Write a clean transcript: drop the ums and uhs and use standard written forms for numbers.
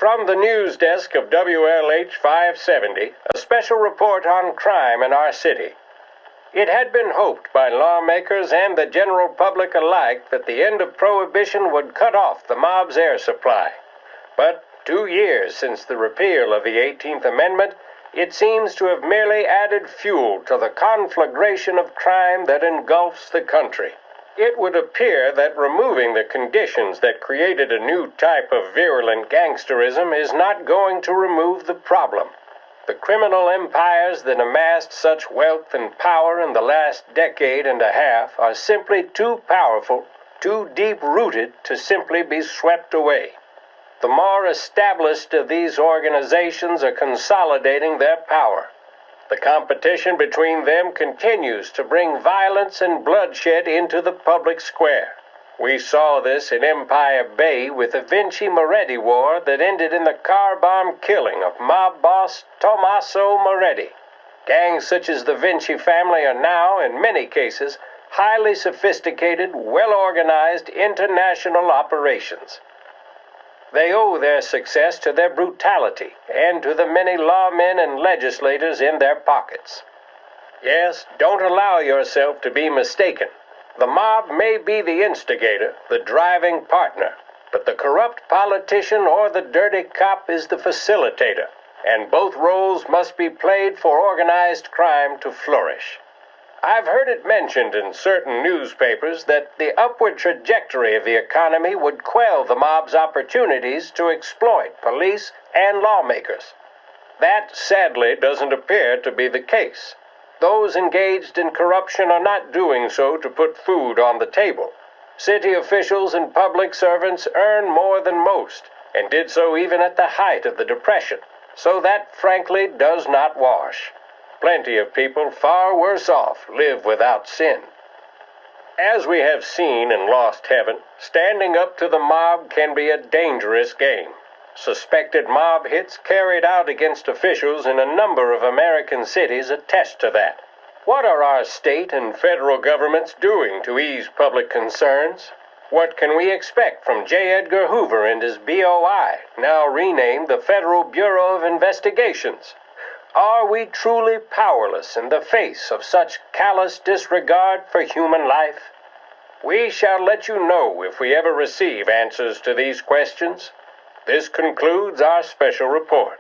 From the news desk of WLH 570, a special report on crime in our city. It had been hoped by lawmakers and the general public alike that the end of Prohibition would cut off the mob's air supply. But 2 years since the repeal of the 18th Amendment, it seems to have merely added fuel to the conflagration of crime that engulfs the country. It would appear that removing the conditions that created a new type of virulent gangsterism is not going to remove the problem. The criminal empires that amassed such wealth and power in the last decade and a half are simply too powerful, too deep-rooted to simply be swept away. The more established of these organizations are consolidating their power. The competition between them continues to bring violence and bloodshed into the public square. We saw this in Empire Bay with the Vinci Moretti War that ended in the car bomb killing of mob boss Tommaso Moretti. Gangs such as the Vinci family are now, in many cases, highly sophisticated, well-organized international operations. They owe their success to their brutality and to the many lawmen and legislators in their pockets. Yes, don't allow yourself to be mistaken. The mob may be the instigator, the driving partner, but the corrupt politician or the dirty cop is the facilitator, and both roles must be played for organized crime to flourish. I've heard it mentioned in certain newspapers that the upward trajectory of the economy would quell the mob's opportunities to exploit police and lawmakers. That, sadly, doesn't appear to be the case. Those engaged in corruption are not doing so to put food on the table. City officials and public servants earn more than most, and did so even at the height of the Depression, so that, frankly, does not wash. Plenty of people far worse off live without sin. As we have seen in Lost Heaven, standing up to the mob can be a dangerous game. Suspected mob hits carried out against officials in a number of American cities attest to that. What are our state and federal governments doing to ease public concerns? What can we expect from J. Edgar Hoover and his BOI, now renamed the Federal Bureau of Investigations? Are we truly powerless in the face of such callous disregard for human life? We shall let you know if we ever receive answers to these questions. This concludes our special report.